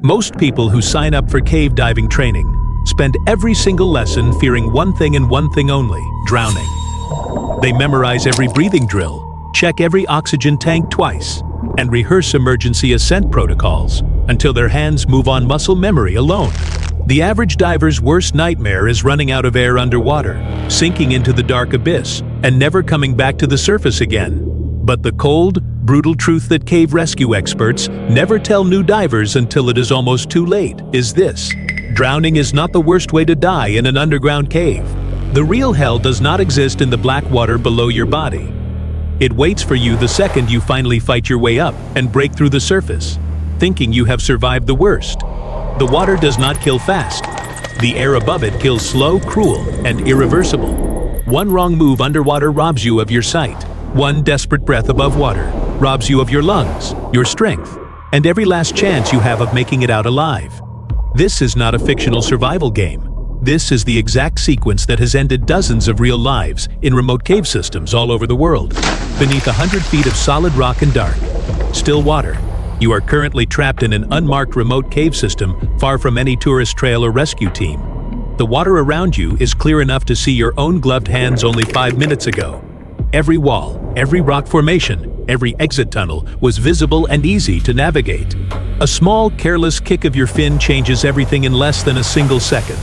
Most people who sign up for cave diving training spend every single lesson fearing one thing and one thing only: drowning. They memorize every breathing drill, check every oxygen tank twice, and rehearse emergency ascent protocols until their hands move on muscle memory alone. The average diver's worst nightmare is running out of air underwater, sinking into the dark abyss, and never coming back to the surface again. But the cold, brutal truth that cave rescue experts never tell new divers until it is almost too late is this: drowning is not the worst way to die in an underground cave. The real hell does not exist in the black water below your body. It waits for you the second you finally fight your way up and break through the surface, thinking you have survived the worst. The water does not kill fast. The air above it kills slow, cruel, and irreversible. One wrong move underwater robs you of your sight. One desperate breath above water robs you of your lungs, your strength, and every last chance you have of making it out alive. This is not a fictional survival game. This is the exact sequence that has ended dozens of real lives in remote cave systems all over the world. Beneath 100 feet of solid rock and dark, still water, you are currently trapped in an unmarked remote cave system far from any tourist trail or rescue team. The water around you is clear enough to see your own gloved hands only 5 minutes ago. Every wall, every rock formation, every exit tunnel was visible and easy to navigate. A small, careless kick of your fin changes everything in less than a single second.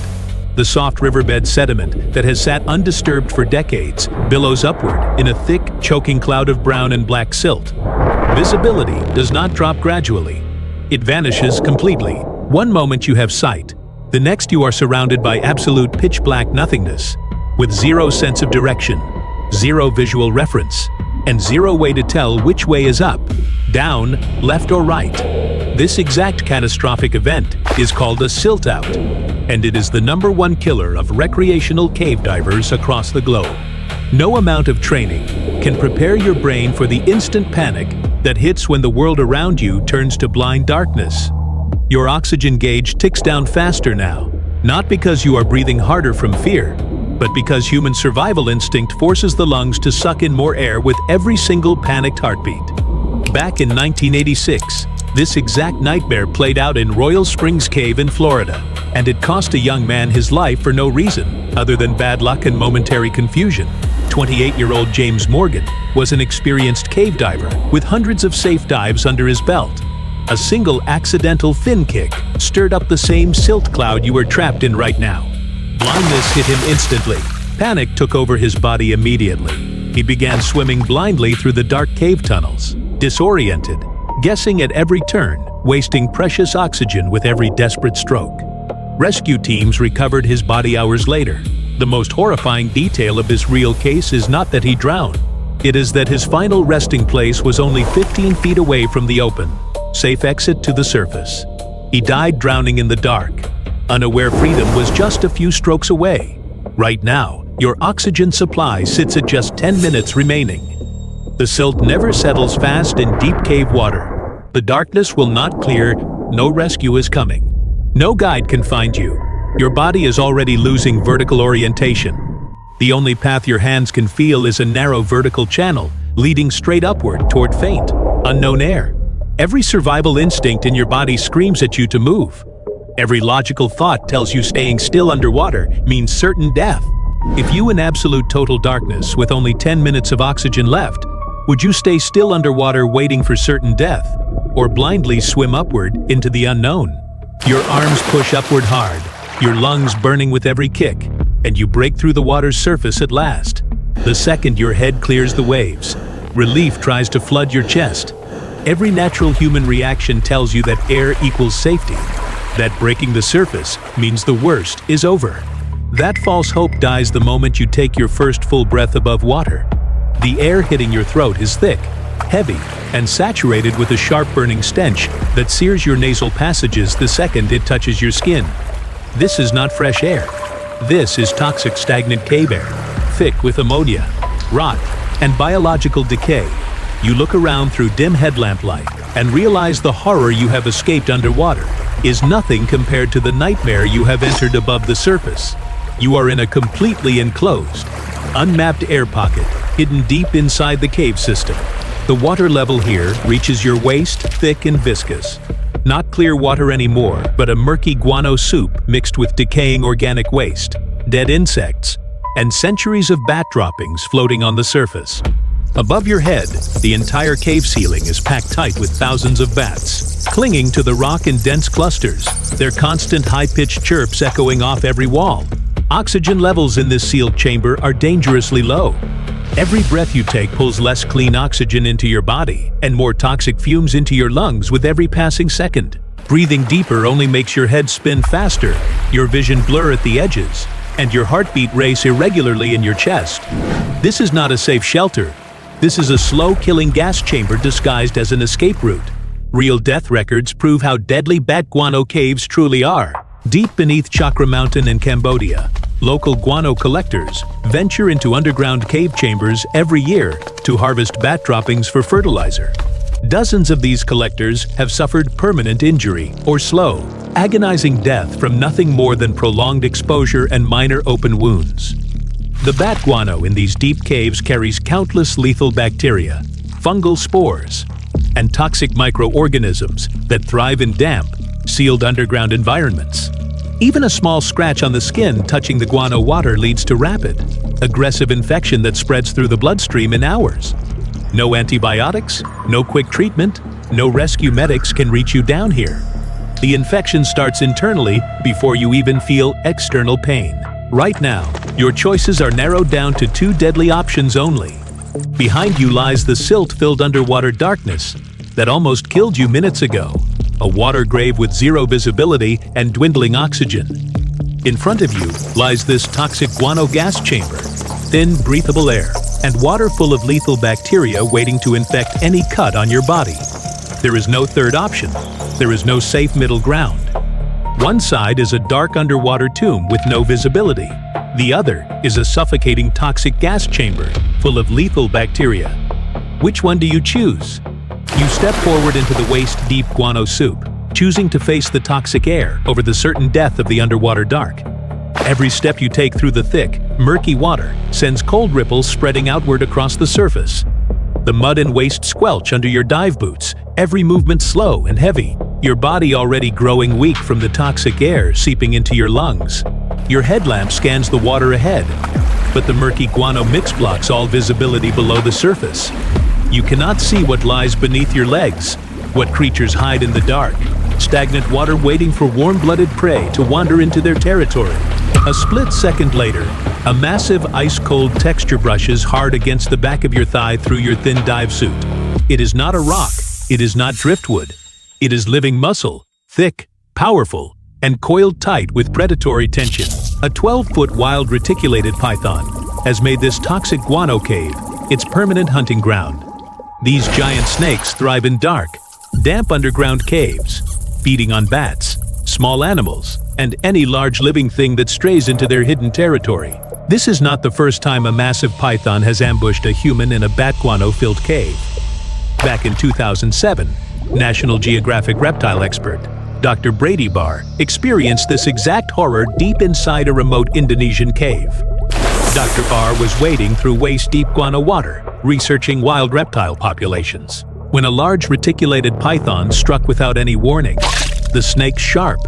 The soft riverbed sediment that has sat undisturbed for decades billows upward in a thick, choking cloud of brown and black silt. Visibility does not drop gradually. It vanishes completely. One moment you have sight, the next you are surrounded by absolute pitch-black nothingness, with zero sense of direction, zero visual reference, and zero way to tell which way is up, down, left or right. This exact catastrophic event is called a silt-out, and it is the #1 killer of recreational cave divers across the globe. No amount of training can prepare your brain for the instant panic that hits when the world around you turns to blind darkness. Your oxygen gauge ticks down faster now, not because you are breathing harder from fear, but because human survival instinct forces the lungs to suck in more air with every single panicked heartbeat. Back in 1986, this exact nightmare played out in Royal Springs Cave in Florida, and it cost a young man his life for no reason other than bad luck and momentary confusion. 28-year-old James Morgan was an experienced cave diver with hundreds of safe dives under his belt. A single accidental fin kick stirred up the same silt cloud you are trapped in right now. Blindness hit him instantly. Panic took over his body immediately. He began swimming blindly through the dark cave tunnels, disoriented, guessing at every turn, wasting precious oxygen with every desperate stroke. Rescue teams recovered his body hours later. The most horrifying detail of this real case is not that he drowned. It is that his final resting place was only 15 feet away from the open, safe exit to the surface. He died drowning in the dark, unaware freedom was just a few strokes away. Right now, your oxygen supply sits at just 10 minutes remaining. The silt never settles fast in deep cave water. The darkness will not clear, no rescue is coming. No guide can find you. Your body is already losing vertical orientation. The only path your hands can feel is a narrow vertical channel leading straight upward toward faint, unknown air. Every survival instinct in your body screams at you to move. Every logical thought tells you staying still underwater means certain death. If you in absolute total darkness with only 10 minutes of oxygen left, would you stay still underwater waiting for certain death, or blindly swim upward into the unknown? Your arms push upward hard, your lungs burning with every kick, and you break through the water's surface at last. The second your head clears the waves, relief tries to flood your chest. Every natural human reaction tells you that air equals safety, that breaking the surface means the worst is over. That false hope dies the moment you take your first full breath above water. The air hitting your throat is thick, heavy, and saturated with a sharp burning stench that sears your nasal passages the second it touches your skin. This is not fresh air. This is toxic stagnant cave air, thick with ammonia, rot, and biological decay. You look around through dim headlamp light and realize the horror you have escaped underwater is nothing compared to the nightmare you have entered above the surface. You are in a completely enclosed, unmapped air pocket hidden deep inside the cave system. The water level here reaches your waist, thick and viscous. Not clear water anymore, but a murky guano soup mixed with decaying organic waste, dead insects, and centuries of bat droppings floating on the surface. Above your head, the entire cave ceiling is packed tight with thousands of bats, clinging to the rock in dense clusters, their constant high-pitched chirps echoing off every wall. Oxygen levels in this sealed chamber are dangerously low. Every breath you take pulls less clean oxygen into your body and more toxic fumes into your lungs with every passing second. Breathing deeper only makes your head spin faster, your vision blur at the edges, and your heartbeat race irregularly in your chest. This is not a safe shelter. This is a slow-killing gas chamber disguised as an escape route. Real death records prove how deadly bat guano caves truly are. Deep beneath Chakra Mountain in Cambodia, local guano collectors venture into underground cave chambers every year to harvest bat droppings for fertilizer. Dozens of these collectors have suffered permanent injury or slow, agonizing death from nothing more than prolonged exposure and minor open wounds. The bat guano in these deep caves carries countless lethal bacteria, fungal spores, and toxic microorganisms that thrive in damp, sealed underground environments. Even a small scratch on the skin touching the guano water leads to rapid, aggressive infection that spreads through the bloodstream in hours. No antibiotics, no quick treatment, no rescue medics can reach you down here. The infection starts internally before you even feel external pain. Right now, your choices are narrowed down to two deadly options only. Behind you lies the silt-filled underwater darkness that almost killed you minutes ago. A water grave with zero visibility and dwindling oxygen. In front of you lies this toxic guano gas chamber, thin, breathable air, and water full of lethal bacteria waiting to infect any cut on your body. There is no third option. There is no safe middle ground. One side is a dark underwater tomb with no visibility. The other is a suffocating toxic gas chamber full of lethal bacteria. Which one do you choose? You step forward into the waist-deep guano soup, choosing to face the toxic air over the certain death of the underwater dark. Every step you take through the thick, murky water sends cold ripples spreading outward across the surface. The mud and waste squelch under your dive boots, every movement slow and heavy, your body already growing weak from the toxic air seeping into your lungs. Your headlamp scans the water ahead, but the murky guano mix blocks all visibility below the surface. You cannot see what lies beneath your legs, what creatures hide in the dark, stagnant water waiting for warm-blooded prey to wander into their territory. A split second later, a massive ice-cold texture brushes hard against the back of your thigh through your thin dive suit. It is not a rock, it is not driftwood. It is living muscle, thick, powerful, and coiled tight with predatory tension. A 12-foot wild reticulated python has made this toxic guano cave its permanent hunting ground. These giant snakes thrive in dark, damp underground caves, feeding on bats, small animals, and any large living thing that strays into their hidden territory. This is not the first time a massive python has ambushed a human in a bat guano-filled cave. Back in 2007, National Geographic reptile expert Dr. Brady Barr experienced this exact horror deep inside a remote Indonesian cave. Dr. Barr was wading through waist-deep guano water, researching wild reptile populations, when a large reticulated python struck without any warning. The snake's sharp,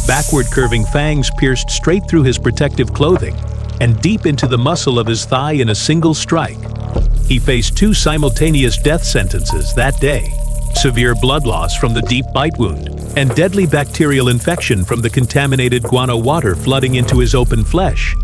backward-curving fangs pierced straight through his protective clothing and deep into the muscle of his thigh in a single strike. He faced 2 simultaneous death sentences that day: severe blood loss from the deep bite wound, and deadly bacterial infection from the contaminated guano water flooding into his open flesh.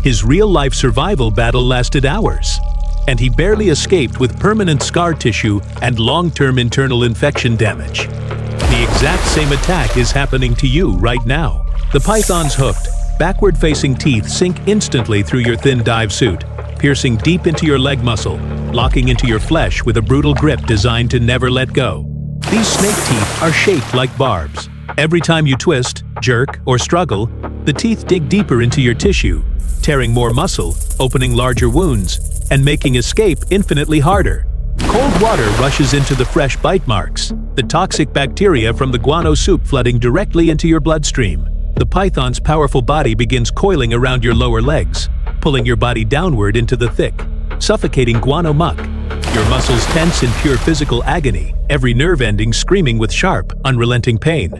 His real-life survival battle lasted hours, and he barely escaped with permanent scar tissue and long-term internal infection damage. The exact same attack is happening to you right now. The python's hooked, backward-facing teeth sink instantly through your thin dive suit, piercing deep into your leg muscle, locking into your flesh with a brutal grip designed to never let go. These snake teeth are shaped like barbs. Every time you twist, jerk, or struggle, the teeth dig deeper into your tissue, tearing more muscle, opening larger wounds, and making escape infinitely harder. Cold water rushes into the fresh bite marks, the toxic bacteria from the guano soup flooding directly into your bloodstream. The python's powerful body begins coiling around your lower legs, pulling your body downward into the thick, suffocating guano muck. Your muscles tense in pure physical agony, every nerve ending screaming with sharp, unrelenting pain.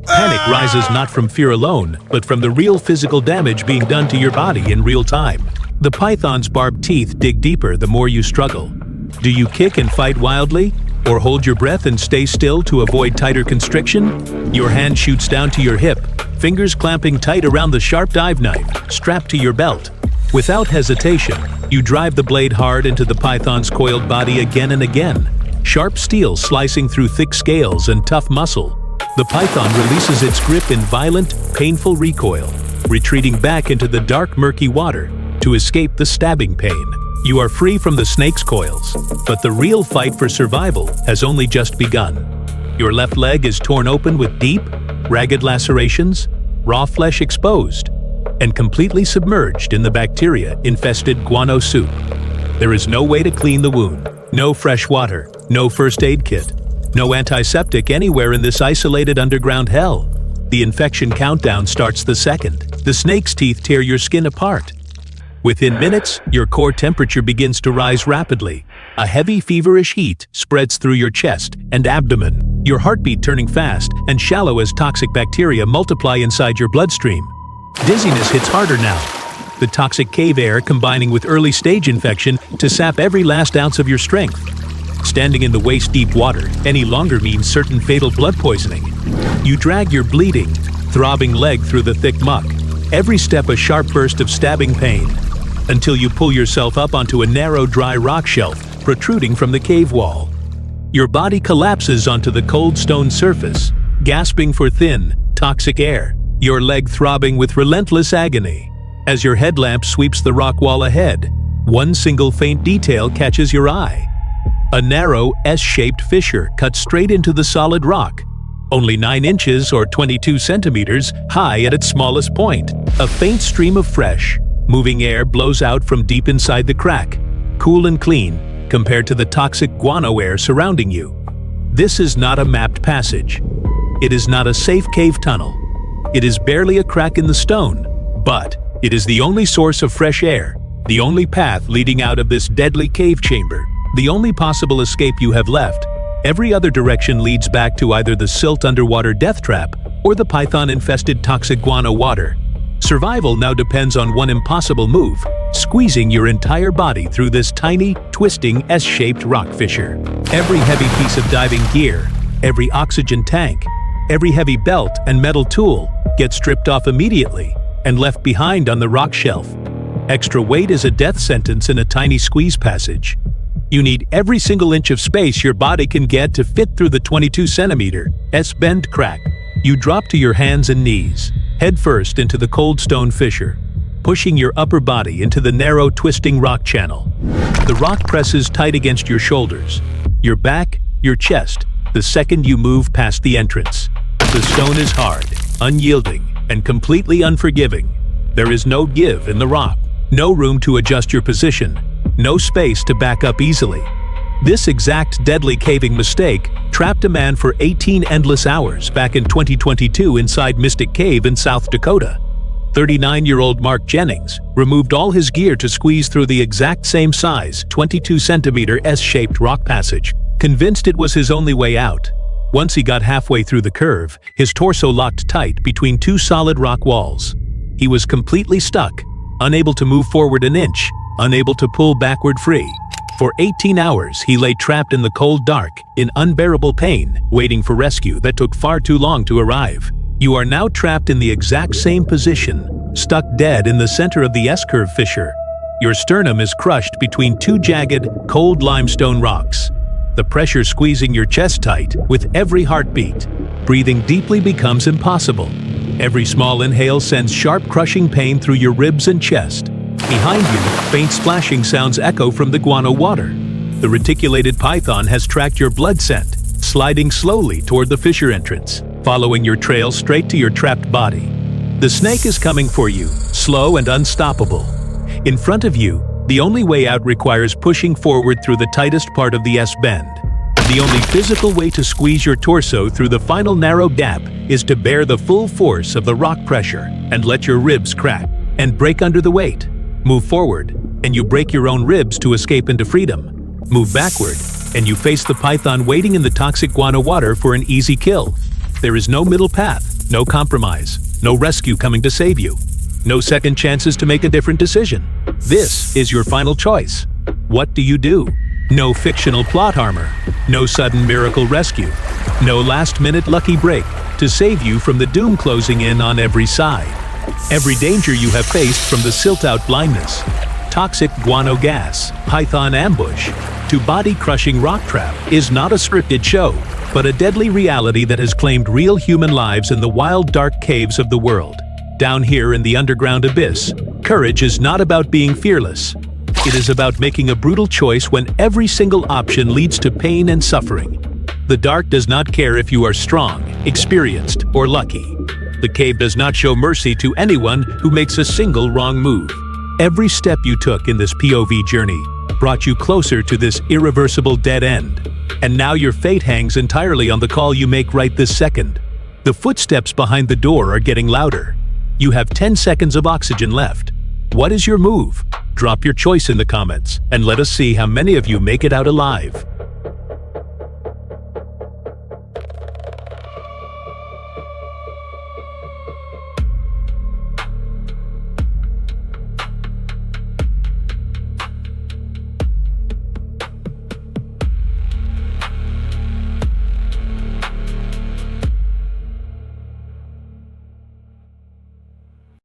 Panic rises not from fear alone, but from the real physical damage being done to your body in real time. The python's barbed teeth dig deeper the more you struggle. Do you kick and fight wildly? Or hold your breath and stay still to avoid tighter constriction? Your hand shoots down to your hip, fingers clamping tight around the sharp dive knife, strapped to your belt. Without hesitation, you drive the blade hard into the python's coiled body again and again, sharp steel slicing through thick scales and tough muscle. The python releases its grip in violent, painful recoil, retreating back into the dark, murky water to escape the stabbing pain. You are free from the snake's coils, but the real fight for survival has only just begun. Your left leg is torn open with deep, ragged lacerations, raw flesh exposed, and completely submerged in the bacteria-infested guano soup. There is no way to clean the wound, no fresh water, no first aid kit, no antiseptic anywhere in this isolated underground hell. The infection countdown starts the second the snake's teeth tear your skin apart. Within minutes, your core temperature begins to rise rapidly. A heavy, feverish heat spreads through your chest and abdomen, your heartbeat turning fast and shallow as toxic bacteria multiply inside your bloodstream. Dizziness hits harder now, the toxic cave air combining with early-stage infection to sap every last ounce of your strength. Standing in the waist-deep water any longer means certain fatal blood poisoning. You drag your bleeding, throbbing leg through the thick muck, every step a sharp burst of stabbing pain, until you pull yourself up onto a narrow, dry rock shelf protruding from the cave wall. Your body collapses onto the cold stone surface, gasping for thin, toxic air, your leg throbbing with relentless agony. As your headlamp sweeps the rock wall ahead, one single faint detail catches your eye. A narrow, S-shaped fissure cut straight into the solid rock, only 9 inches or 22 centimeters high at its smallest point. A faint stream of fresh, moving air blows out from deep inside the crack, cool and clean compared to the toxic guano air surrounding you. This is not a mapped passage. It is not a safe cave tunnel. It is barely a crack in the stone, but it is the only source of fresh air, the only path leading out of this deadly cave chamber, the only possible escape you have left. Every other direction leads back to either the silt underwater death trap or the python-infested toxic guano water. Survival now depends on one impossible move, squeezing your entire body through this tiny, twisting, S-shaped rock fissure. Every heavy piece of diving gear, every oxygen tank, every heavy belt and metal tool gets stripped off immediately and left behind on the rock shelf. Extra weight is a death sentence in a tiny squeeze passage. You need every single inch of space your body can get to fit through the 22-centimeter S-bend crack. You drop to your hands and knees, head first into the cold stone fissure, pushing your upper body into the narrow, twisting rock channel. The rock presses tight against your shoulders, your back, your chest, the second you move past the entrance. The stone is hard, unyielding, and completely unforgiving. There is no give in the rock, no room to adjust your position, no space to back up easily. This exact deadly caving mistake trapped a man for 18 endless hours back in 2022 inside Mystic Cave in South Dakota. 39-year-old Mark Jennings removed all his gear to squeeze through the exact same size, 22-centimeter S-shaped rock passage, convinced it was his only way out. Once he got halfway through the curve, his torso locked tight between 2 solid rock walls. He was completely stuck, unable to move forward an inch, unable to pull backward free. For 18 hours, he lay trapped in the cold dark, in unbearable pain, waiting for rescue that took far too long to arrive. You are now trapped in the exact same position, stuck dead in the center of the S-curve fissure. Your sternum is crushed between 2 jagged, cold limestone rocks. The pressure squeezing your chest tight with every heartbeat. Breathing deeply becomes impossible. Every small inhale sends sharp, crushing pain through your ribs and chest. Behind you, faint splashing sounds echo from the guano water. The reticulated python has tracked your blood scent, sliding slowly toward the fissure entrance, following your trail straight to your trapped body. The snake is coming for you, slow and unstoppable. In front of you, the only way out requires pushing forward through the tightest part of the S-bend. The only physical way to squeeze your torso through the final narrow gap is to bear the full force of the rock pressure and let your ribs crack and break under the weight. Move forward, and you break your own ribs to escape into freedom. Move backward, and you face the python waiting in the toxic guano water for an easy kill. There is no middle path, no compromise, no rescue coming to save you. No second chances to make a different decision. This is your final choice. What do you do? No fictional plot armor, no sudden miracle rescue, no last-minute lucky break to save you from the doom closing in on every side. Every danger you have faced, from the Silt-Out blindness, toxic guano gas, python ambush, to body-crushing rock trap, is not a scripted show, but a deadly reality that has claimed real human lives in the wild, dark caves of the world. Down here in the underground abyss, courage is not about being fearless. It is about making a brutal choice when every single option leads to pain and suffering. The dark does not care if you are strong, experienced, or lucky. The cave does not show mercy to anyone who makes a single wrong move. Every step you took in this POV journey brought you closer to this irreversible dead end. And now your fate hangs entirely on the call you make right this second. The footsteps behind the door are getting louder. You have 10 seconds of oxygen left. What is your move? Drop your choice in the comments, and let us see how many of you make it out alive.